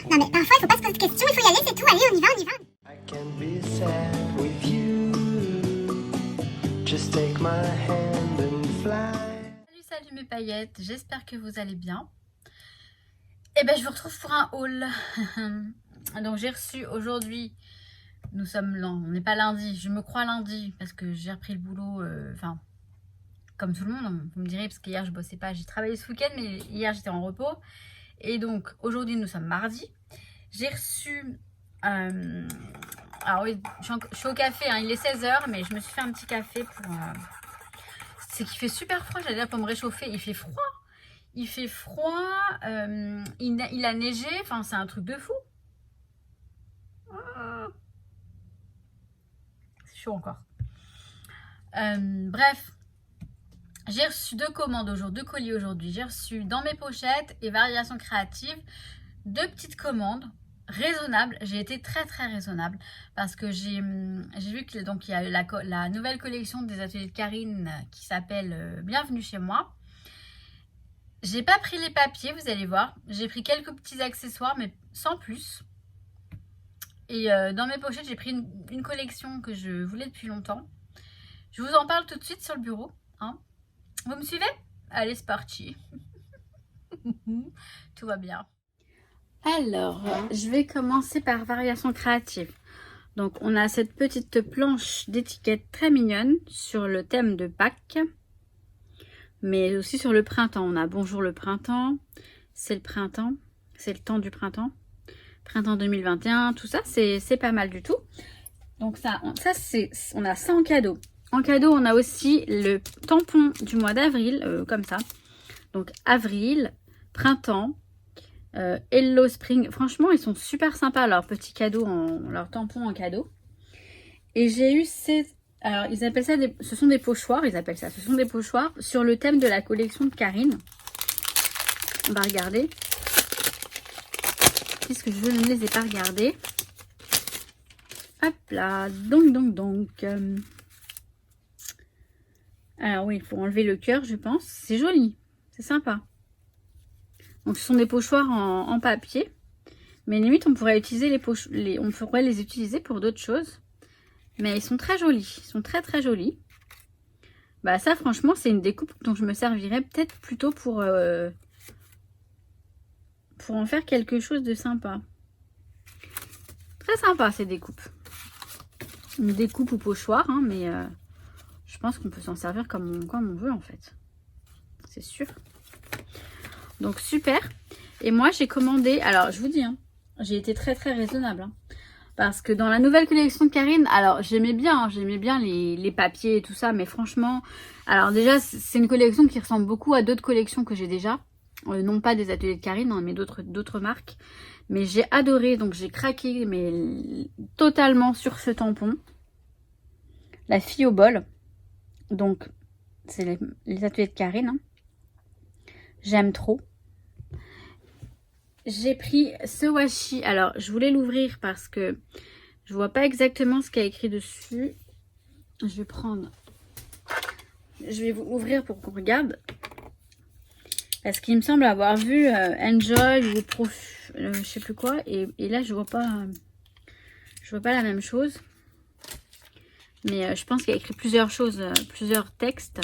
Non mais parfois il faut pas se poser de questions, il faut y aller, c'est tout, allez on y va, on y va. I can be sad with you. Just take my hand and fly. Salut mes paillettes, j'espère que vous allez bien. Et ben je vous retrouve pour un haul. Donc j'ai reçu aujourd'hui, nous sommes on n'est pas lundi, je me crois lundi parce que j'ai repris le boulot, enfin comme tout le monde, vous me direz, parce qu'hier je bossais pas, j'ai travaillé ce week-end mais hier j'étais en repos. Et donc aujourd'hui nous sommes mardi. J'ai reçu, alors oui, je suis au café, hein, il est 16h mais je me suis fait un petit café pour... c'est qu'il fait super froid, j'allais dire pour me réchauffer, il fait froid. Il fait froid, il a neigé, enfin c'est un truc de fou. C'est chaud encore. Bref, j'ai reçu 2 commandes aujourd'hui, 2 colis aujourd'hui. J'ai reçu dans mes pochettes et variations créatives 2 petites commandes raisonnables. J'ai été très raisonnable parce que j'ai vu que donc il y a la nouvelle collection des ateliers de Karine qui s'appelle Bienvenue chez moi. J'ai pas pris les papiers, vous allez voir. J'ai pris quelques petits accessoires, mais sans plus. Et dans mes pochettes, j'ai pris une collection que je voulais depuis longtemps. Je vous en parle tout de suite sur le bureau. Hein. Vous me suivez? Allez, c'est parti. Tout va bien. Alors, je vais commencer par variation créative. Donc, on a cette petite planche d'étiquette très mignonne sur le thème de Pâques. Mais aussi sur le printemps, on a bonjour le printemps, c'est le printemps, c'est le temps du printemps, printemps 2021, tout ça, c'est pas mal du tout. Donc on a ça en cadeau. En cadeau, on a aussi le tampon du mois d'avril, comme ça. Donc avril, printemps, Hello Spring. Franchement, ils sont super sympas, leurs petits cadeaux, leurs tampons en cadeau. Et j'ai eu ces... Alors, ils appellent ça ce sont des pochoirs, ce sont des pochoirs sur le thème de la collection de Karine. On va regarder. Puisque je ne les ai pas regardés. Hop là, donc. Alors oui, il faut enlever le cœur, je pense. C'est joli, c'est sympa. Donc, ce sont des pochoirs en papier. Mais limite, on pourrait utiliser on pourrait les utiliser pour d'autres choses. Mais ils sont très jolis. Ils sont très jolis. Bah ça franchement c'est une découpe dont je me servirais peut-être plutôt pour en faire quelque chose de sympa. Très sympa ces découpes. Une découpe ou pochoir, hein, mais je pense qu'on peut s'en servir comme on veut en fait. C'est sûr. Donc super. Et moi j'ai commandé, alors je vous dis, hein, j'ai été très raisonnable. Hein. Parce que dans la nouvelle collection de Karine, alors j'aimais bien les papiers et tout ça, mais franchement, alors déjà c'est une collection qui ressemble beaucoup à d'autres collections que j'ai déjà, non pas des ateliers de Karine, hein, mais d'autres marques. Mais j'ai adoré, donc j'ai craqué mais totalement sur ce tampon, la fille au bol. Donc c'est les ateliers de Karine. Hein. J'aime trop. J'ai pris ce washi. Alors, je voulais l'ouvrir parce que je vois pas exactement ce qu'il y a écrit dessus. Je vais vous ouvrir pour qu'on regarde. Parce qu'il me semble avoir vu Enjoy ou je sais plus quoi. Et là, je vois pas la même chose. Mais je pense qu'il y a écrit plusieurs choses, plusieurs textes.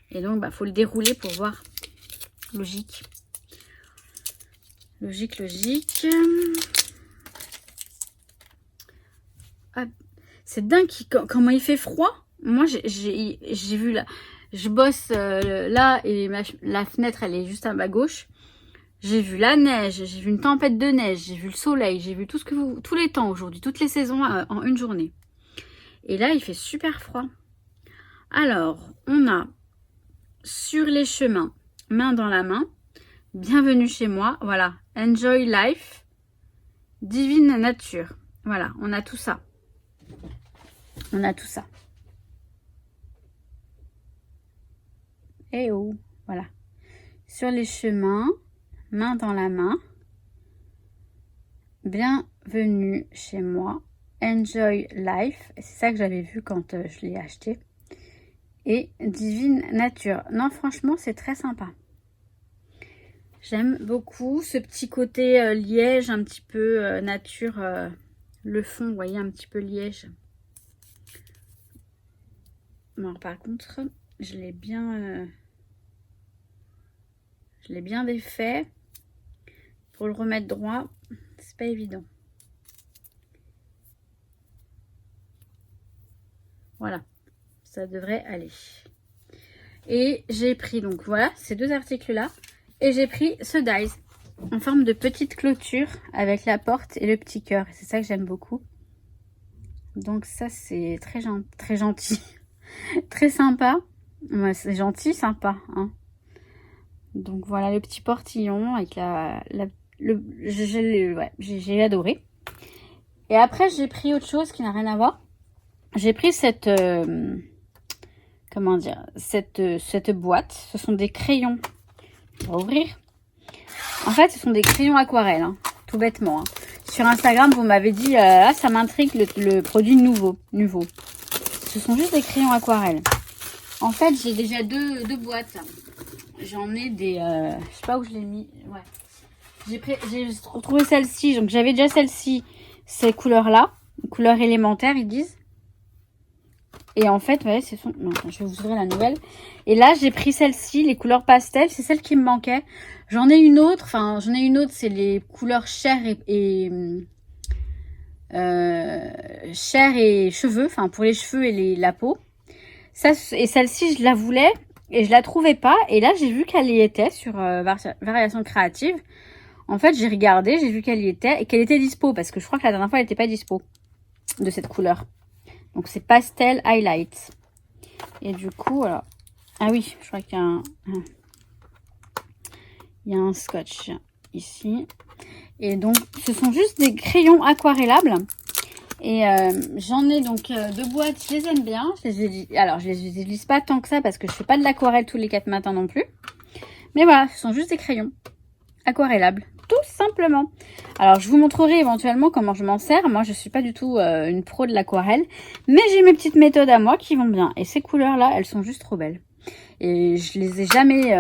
Et donc, faut le dérouler pour voir. Logique. Logique. Ah, c'est dingue comment il fait froid. Moi, j'ai vu là. Je bosse là et la fenêtre, elle est juste à ma gauche. J'ai vu la neige, j'ai vu une tempête de neige, j'ai vu le soleil, j'ai vu tous les temps aujourd'hui, toutes les saisons en une journée. Et là, il fait super froid. Alors, on a sur les chemins, main dans la main. Bienvenue chez moi, voilà, Enjoy Life, Divine Nature, voilà, on a tout ça. Et oh, voilà. Sur les chemins, main dans la main, bienvenue chez moi, Enjoy Life, c'est ça que j'avais vu quand je l'ai acheté. Et Divine Nature, non franchement c'est très sympa. J'aime beaucoup ce petit côté liège, un petit peu nature. Le fond, vous voyez, un petit peu liège. Bon, par contre, je l'ai bien défait. Pour le remettre droit, c'est pas évident. Voilà, ça devrait aller. Et j'ai pris, donc voilà, ces deux articles-là. Et j'ai pris ce dies en forme de petite clôture avec la porte et le petit cœur. C'est ça que j'aime beaucoup. Donc ça, c'est très gentil. Très sympa. Ouais, c'est gentil, sympa. Hein. Donc voilà le petit portillon avec j'ai adoré. Et après, j'ai pris autre chose qui n'a rien à voir. J'ai pris cette... comment dire, cette boîte. Ce sont des crayons. On va ouvrir. En fait, ce sont des crayons aquarelles, hein, tout bêtement. Hein. Sur Instagram, vous m'avez dit, ah, ça m'intrigue le produit nouveau. Ce sont juste des crayons aquarelles. En fait, j'ai déjà deux boîtes. J'en ai des, je sais pas où je l'ai mis. Ouais. J'ai retrouvé celle-ci. Donc j'avais déjà celle-ci, ces couleurs-là, couleurs élémentaires, ils disent. Et en fait, ouais, ce sont... Non, je vais vous ouvrir la nouvelle. Et là, j'ai pris celle-ci, les couleurs pastel. C'est celle qui me manquait. J'en ai une autre. Enfin, j'en ai une autre, c'est les couleurs chair chair et cheveux. Enfin, pour les cheveux et la peau. Ça, et celle-ci, je la voulais et je la trouvais pas. Et là, j'ai vu qu'elle y était sur Variations Créatives. En fait, j'ai regardé, j'ai vu qu'elle y était et qu'elle était dispo. Parce que je crois que la dernière fois, elle n'était pas dispo de cette couleur. Donc c'est Pastel Highlight. Et du coup, voilà. Ah oui, je crois qu'il y a un scotch ici. Et donc, ce sont juste des crayons aquarellables. Et j'en ai donc deux boîtes, je les aime bien. Alors, je les utilise pas tant que ça parce que je fais pas de l'aquarelle tous les 4 matins non plus. Mais voilà, ce sont juste des crayons aquarellables. Tout simplement. Alors, je vous montrerai éventuellement comment je m'en sers. Moi, je suis pas du tout une pro de l'aquarelle. Mais j'ai mes petites méthodes à moi qui vont bien. Et ces couleurs-là, elles sont juste trop belles. Et je les ai jamais...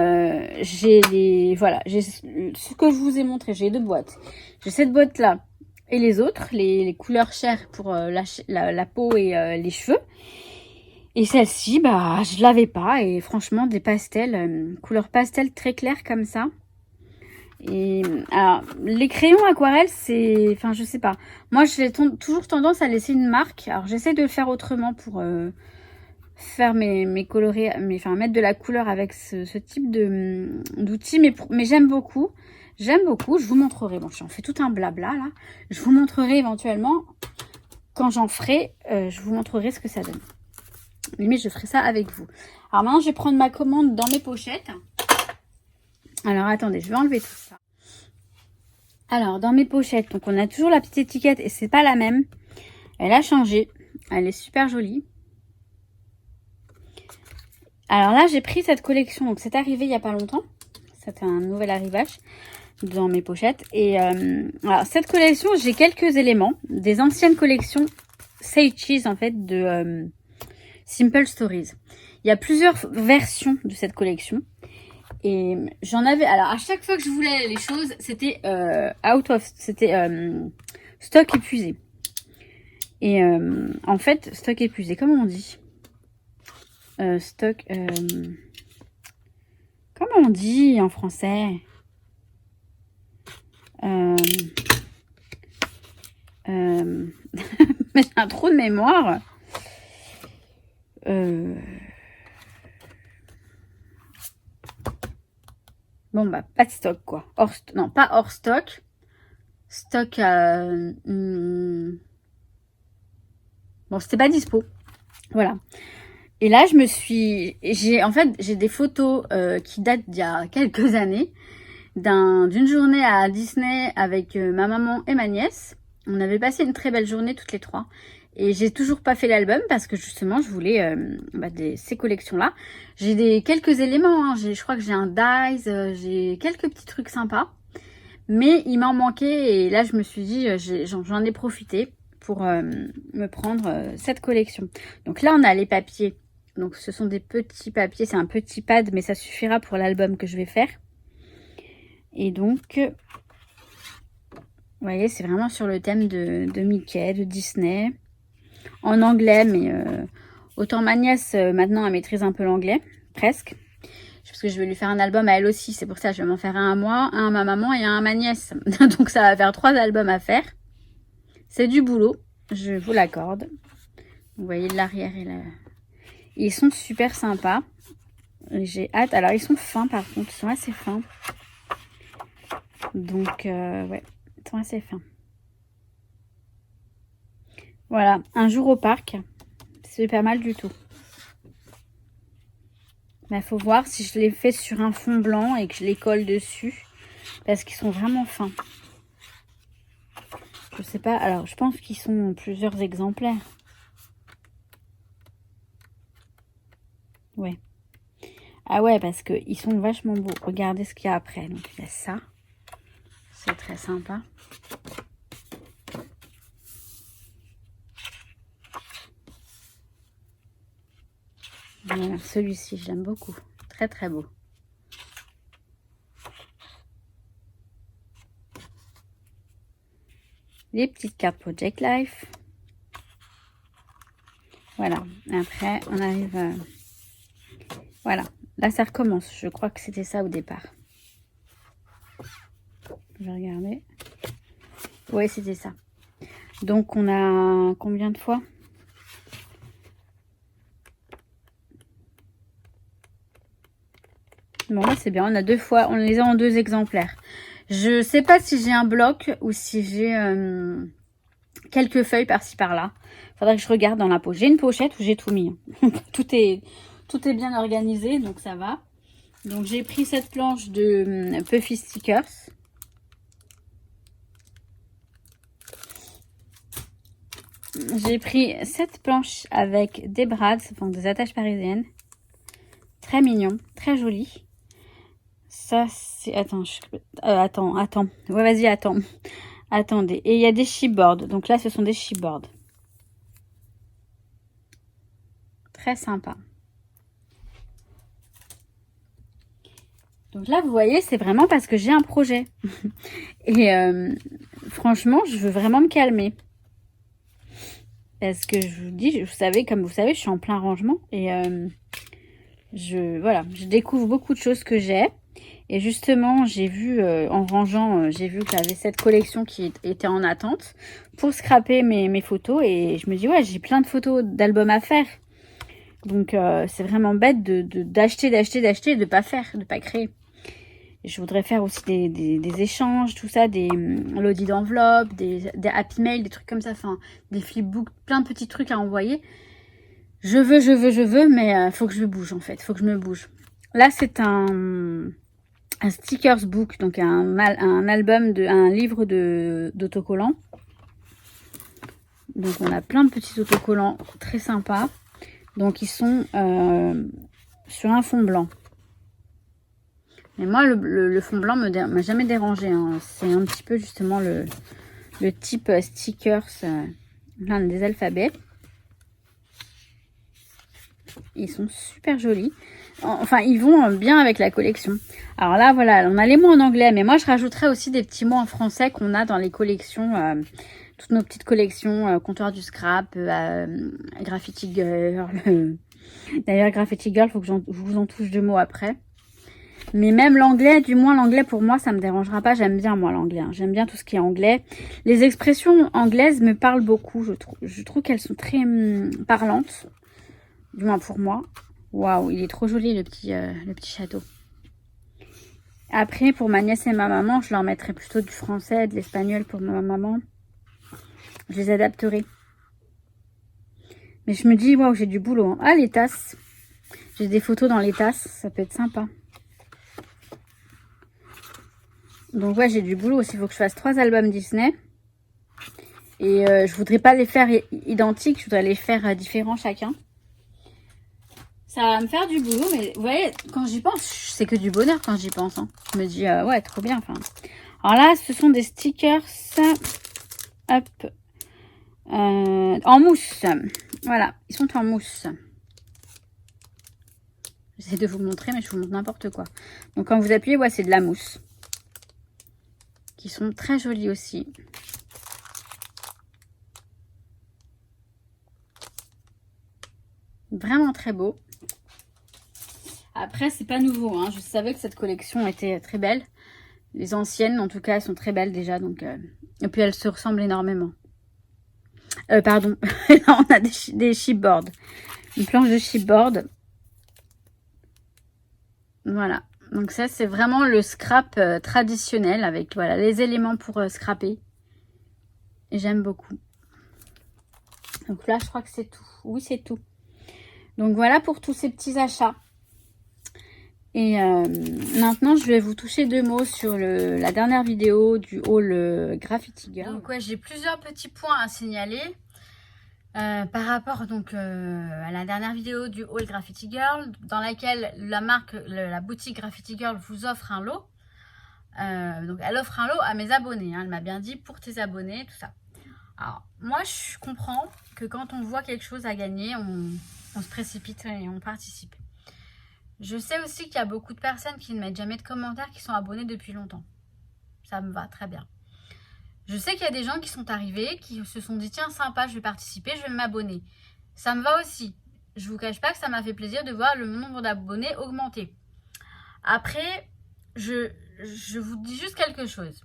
voilà, j'ai ce que je vous ai montré. J'ai deux boîtes. J'ai cette boîte-là et les autres. Les couleurs chair pour la peau et les cheveux. Et celle-ci, bah, je l'avais pas. Et franchement, des pastels, couleurs pastel très claires comme ça. Et alors, les crayons aquarelles, c'est... Enfin, je sais pas. Moi, j'ai toujours tendance à laisser une marque. Alors, j'essaie de le faire autrement pour faire mes colorés... Enfin, mettre de la couleur avec ce type d'outils. Mais j'aime beaucoup. J'aime beaucoup. Je vous montrerai. Bon, j'en fais tout un blabla, là. Je vous montrerai éventuellement, quand j'en ferai, je vous montrerai ce que ça donne. Limite, je ferai ça avec vous. Alors, maintenant, je vais prendre ma commande dans mes pochettes. Alors, attendez, je vais enlever tout ça. Alors, dans mes pochettes, donc on a toujours la petite étiquette et c'est pas la même. Elle a changé. Elle est super jolie. Alors là, j'ai pris cette collection. Donc, c'est arrivé il y a pas longtemps. C'était un nouvel arrivage dans mes pochettes. Et alors, cette collection, j'ai quelques éléments. Des anciennes collections Say Cheese, en fait, de Simple Stories. Il y a plusieurs versions de cette collection. Et j'en avais... Alors, à chaque fois que je voulais les choses, c'était stock épuisé. Et en fait, stock épuisé, comment on dit comment on dit en français Mais j'ai un trou de mémoire. Bon, bah, pas de stock, quoi. Non, pas hors stock. Stock, bon, c'était pas dispo. Voilà. Et là, j'ai des photos qui datent d'il y a quelques années. D'une journée à Disney avec ma maman et ma nièce. On avait passé une très belle journée toutes les trois. Et j'ai toujours pas fait l'album parce que justement, je voulais ces collections-là. J'ai quelques éléments. Hein. Je crois que j'ai un dies, j'ai quelques petits trucs sympas. Mais il m'en manquait et là, je me suis dit, j'en ai profité pour me prendre cette collection. Donc là, on a les papiers. Donc ce sont des petits papiers. C'est un petit pad, mais ça suffira pour l'album que je vais faire. Et donc, vous voyez, c'est vraiment sur le thème de Mickey, de Disney. En anglais, mais autant ma nièce, maintenant, elle maîtrise un peu l'anglais, presque. Parce que je vais lui faire un album à elle aussi. C'est pour ça que je vais m'en faire un à moi, un à ma maman et un à ma nièce. Donc ça va faire 3 albums à faire. C'est du boulot, je vous l'accorde. Vous voyez l'arrière et la... Ils sont super sympas. J'ai hâte. Alors ils sont fins par contre, ils sont assez fins. Donc ouais, ils sont assez fins. Voilà, un jour au parc. C'est pas mal du tout. Il faut voir si je les fais sur un fond blanc et que je les colle dessus. Parce qu'ils sont vraiment fins. Je sais pas. Alors, je pense qu'ils sont plusieurs exemplaires. Ouais. Ah ouais, parce qu'ils sont vachement beaux. Regardez ce qu'il y a après. Donc, il y a ça. C'est très sympa. Voilà, celui-ci, je l'aime beaucoup. Très, très beau. Les petites cartes Project Life. Voilà. Après, on arrive... Voilà. Là, ça recommence. Je crois que c'était ça au départ. Je vais regarder. Oui, c'était ça. Donc, on a combien de fois? Bon, là, c'est bien. On a 2 fois. On les a en 2 exemplaires. Je sais pas si j'ai un bloc ou si j'ai quelques feuilles par-ci par-là. Faudrait que je regarde dans la poche. J'ai une pochette où j'ai tout mis. tout est bien organisé, donc ça va. Donc j'ai pris cette planche de Puffy Stickers. J'ai pris cette planche avec des brads, donc des attaches parisiennes. Très mignon, très joli. Ça, c'est... Attends, attends. Ouais, vas-y, attends. Attendez. Et il y a des chipboards. Donc là, ce sont des chipboards. Très sympa. Donc là, vous voyez, c'est vraiment parce que j'ai un projet. Et franchement, je veux vraiment me calmer. Parce que je vous dis, comme vous savez, je suis en plein rangement. Et voilà, je découvre beaucoup de choses que j'ai. Et justement, j'ai vu, en rangeant, j'ai vu que j'avais cette collection qui était en attente pour scraper mes photos. Et je me dis, ouais, j'ai plein de photos d'albums à faire. Donc, c'est vraiment bête d'acheter et de pas faire, de pas créer. Et je voudrais faire aussi des échanges, tout ça, des l'audit d'enveloppe, des happy mail, des trucs comme ça, enfin, des flipbooks, plein de petits trucs à envoyer. Je veux, mais faut que je bouge en fait, faut que je me bouge. Là, c'est un stickers book, donc un album, un livre d'autocollants. Donc, on a plein de petits autocollants très sympas. Donc, ils sont sur un fond blanc. Mais moi, le fond blanc m'a jamais dérangé. Hein. C'est un petit peu justement le type stickers, là, des alphabets. Ils sont super jolis. Enfin, ils vont bien avec la collection. Alors là, voilà, on a les mots en anglais. Mais moi, je rajouterais aussi des petits mots en français qu'on a dans les collections. Toutes nos petites collections. Comptoir du scrap, Graffiti Girl. D'ailleurs, Graffiti Girl, il faut que je vous en touche 2 mots après. Mais même l'anglais, du moins l'anglais pour moi, ça me dérangera pas. J'aime bien moi l'anglais. Hein. J'aime bien tout ce qui est anglais. Les expressions anglaises me parlent beaucoup. Je trouve qu'elles sont très parlantes. Du moins pour moi. Waouh, il est trop joli le petit château. Après, pour ma nièce et ma maman, je leur mettrai plutôt du français, de l'espagnol pour ma maman. Je les adapterai. Mais je me dis, waouh, j'ai du boulot. Hein. Ah, les tasses. J'ai des photos dans les tasses. Ça peut être sympa. Donc ouais, j'ai du boulot aussi. Il faut que je fasse 3 albums Disney. Et je voudrais pas les faire identiques. Je voudrais les faire différents chacun. Ça va me faire du boulot. Mais vous voyez, quand j'y pense, c'est que du bonheur quand j'y pense. Hein. Je me dis, ouais, trop bien. Enfin, alors là, ce sont des stickers. Hop. En mousse. Voilà, ils sont en mousse. J'essaie de vous montrer, mais je vous montre n'importe quoi. Donc quand vous appuyez, ouais, c'est de la mousse. qui sont très jolis aussi. Vraiment très beau. Après, c'est pas nouveau, hein. Je savais que cette collection était très belle. Les anciennes, en tout cas, elles sont très belles déjà. Donc, et puis, elles se ressemblent énormément. Pardon. Là, on a des chipboards. Une planche de chipboard. Voilà. Donc, ça, c'est vraiment le scrap traditionnel avec voilà, les éléments pour scraper. Et j'aime beaucoup. Donc là, je crois que c'est tout. Oui, c'est tout. Donc, voilà pour tous ces petits achats. Et maintenant, je vais vous toucher 2 mots sur la dernière vidéo du haul Graffiti Girl. Donc ouais, j'ai plusieurs petits points à signaler par rapport donc à la dernière vidéo du haul Graffiti Girl, dans laquelle la marque, la boutique Graffiti Girl vous offre un lot. Donc elle offre un lot à mes abonnés, hein, elle m'a bien dit pour tes abonnés, tout ça. Alors moi, je comprends que quand on voit quelque chose à gagner, on se précipite et on participe. Je sais aussi qu'il y a beaucoup de personnes qui ne mettent jamais de commentaires, qui sont abonnés depuis longtemps. Ça me va très bien. Je sais qu'il y a des gens qui sont arrivés, qui se sont dit, tiens, sympa, je vais participer, je vais m'abonner. Ça me va aussi. Je ne vous cache pas que ça m'a fait plaisir de voir le nombre d'abonnés augmenter. Après, je vous dis juste quelque chose.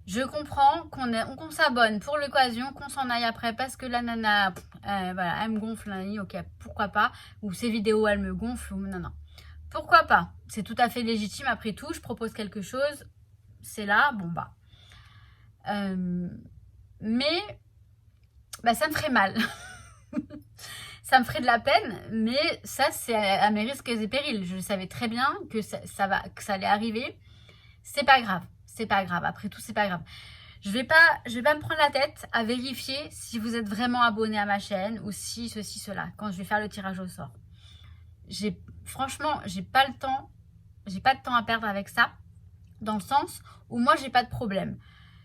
Je comprends qu'on s'abonne pour l'occasion, qu'on s'en aille après parce que la nana, voilà, elle me gonfle, ok, pourquoi pas. Ou ces vidéos, elle me gonfle, ou non. Pourquoi pas? C'est tout à fait légitime après tout. Je propose quelque chose, c'est là, bon bah. Mais bah, ça me ferait mal. Ça me ferait de la peine, mais ça, c'est à mes risques et périls. Je savais très bien que ça allait arriver. C'est pas grave. C'est pas grave. Après tout, c'est pas grave. Je vais pas me prendre la tête à vérifier si vous êtes vraiment abonné à ma chaîne ou si ceci, cela, quand je vais faire le tirage au sort. Franchement, j'ai pas le temps. J'ai pas de temps à perdre avec ça. Dans le sens où moi, j'ai pas de problème.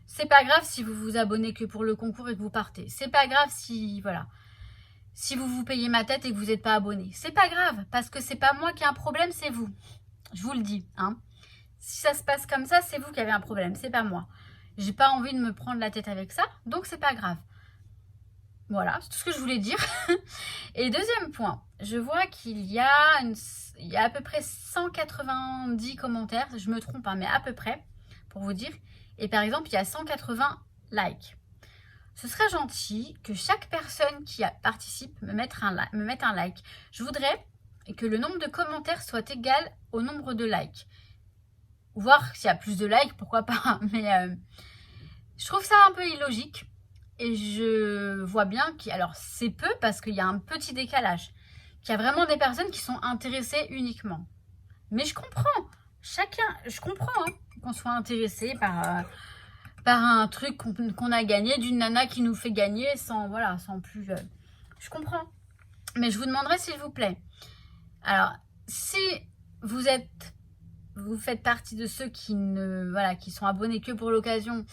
C'est pas grave si vous vous abonnez que pour le concours et que vous partez. C'est pas grave si, voilà. Si vous vous payez ma tête et que vous n'êtes pas abonné. C'est pas grave, parce que c'est pas moi qui ai un problème, c'est vous. Je vous le dis, hein. Si ça se passe comme ça, c'est vous qui avez un problème, c'est pas moi. J'ai pas envie de me prendre la tête avec ça, donc c'est pas grave. Voilà, c'est tout ce que je voulais dire. Et deuxième point, je vois qu'il y a à peu près 190 commentaires, je me trompe, hein, mais à peu près, pour vous dire. Et par exemple, il y a 180 likes. Ce serait gentil que chaque personne qui participe me mette un like. Je voudrais que le nombre de commentaires soit égal au nombre de likes. Voir s'il y a plus de likes, pourquoi pas. Mais je trouve ça un peu illogique. Et je vois bien alors c'est peu parce qu'il y a un petit décalage. Qu'il y a vraiment des personnes qui sont intéressées uniquement. Mais je comprends. Je comprends hein, qu'on soit intéressé par un truc qu'on a gagné, d'une nana qui nous fait gagner sans plus... je comprends. Mais je vous demanderai s'il vous plaît. Alors, si vous faites partie de ceux qui sont abonnés que pour l'occasion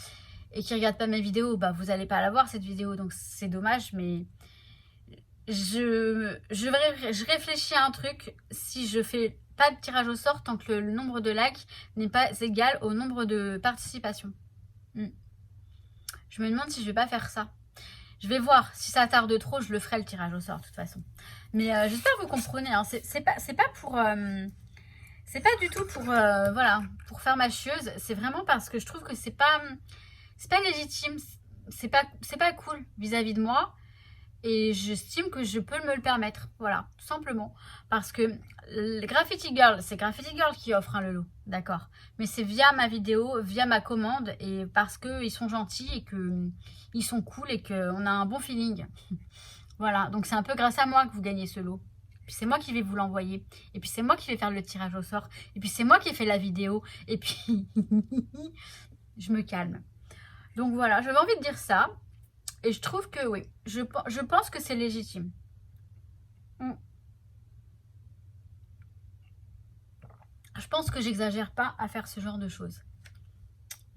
et qui regardent pas mes vidéos, bah vous n'allez pas la voir cette vidéo, donc c'est dommage, mais je réfléchis à un truc. Si je fais pas de tirage au sort tant que le nombre de likes n'est pas égal au nombre de participations. Je me demande si je vais pas faire ça. Je vais voir. Si ça tarde trop, je le ferai le tirage au sort de toute façon. Mais j'espère que vous comprenez. Hein. C'est pas pour... c'est pas du tout pour pour faire ma chieuse. C'est vraiment parce que je trouve que c'est pas légitime. C'est pas cool vis-à-vis de moi. Et j'estime que je peux me le permettre. Voilà, tout simplement. Parce que le Graffiti Girl, c'est Graffiti Girl qui offre le lot. D'accord. Mais c'est via ma vidéo, via ma commande. Et parce qu'ils sont gentils et qu'ils sont cool et qu'on a un bon feeling. Voilà. Donc c'est un peu grâce à moi que vous gagnez ce lot. Puis c'est moi qui vais vous l'envoyer. Et puis c'est moi qui vais faire le tirage au sort. Et puis c'est moi qui ai fait la vidéo. Et puis je me calme. Donc voilà, j'avais envie de dire ça. Et je trouve que oui, je pense que c'est légitime. Je pense que j'exagère pas à faire ce genre de choses.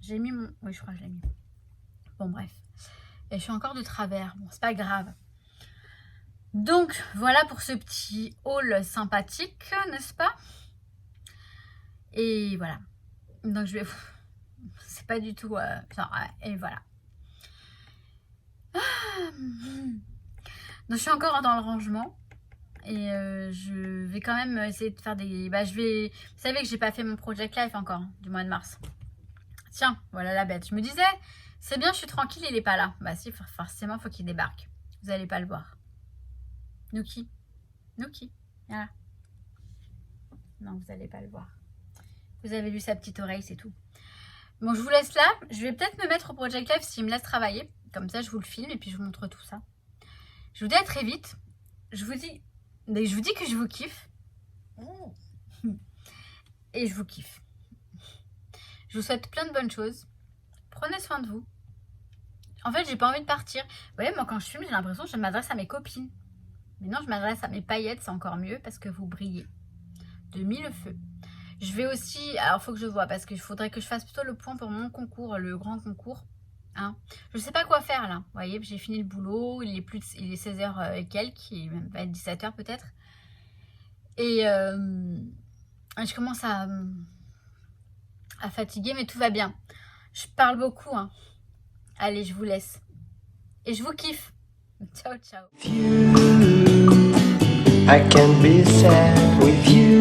J'ai mis mon... Oui, je crois que je l'ai mis. Bon, bref. Et je suis encore de travers. Bon, c'est pas grave. Donc, voilà pour ce petit haul sympathique, n'est-ce pas? Et voilà. Donc, je vais c'est pas du tout... et voilà. Donc je suis encore dans le rangement. Et je vais quand même essayer de faire des... Vous savez que j'ai pas fait mon Project Life encore, du mois de mars. Tiens, voilà la bête. Je me disais, c'est bien, je suis tranquille, il est pas là. Bah si, forcément, faut qu'il débarque. Vous allez pas le voir. Nuki. Voilà. Non, vous allez pas le voir. Vous avez vu sa petite oreille, c'est tout. Bon, je vous laisse là. Je vais peut-être me mettre au Project Life s'il me laisse travailler. Comme ça, je vous le filme et puis je vous montre tout ça. Je vous dis à très vite. Je vous dis que je vous kiffe. Et je vous kiffe. Je vous souhaite plein de bonnes choses. Prenez soin de vous. En fait, j'ai pas envie de partir. Vous voyez, moi, quand je filme, j'ai l'impression que je m'adresse à mes copines. Mais non, je m'adresse à mes paillettes, c'est encore mieux parce que vous brillez de mille feux. Je vais aussi... Alors, il faut que je vois parce qu'il faudrait que je fasse plutôt le point pour mon concours, le grand concours. Hein. Je ne sais pas quoi faire là. Vous voyez, j'ai fini le boulot. Il est 16h et quelques. Il va être 17h peut-être. Et je commence à fatiguer, mais tout va bien. Je parle beaucoup. Hein. Allez, je vous laisse. Et je vous kiffe. Ciao, ciao. I can be sad with you.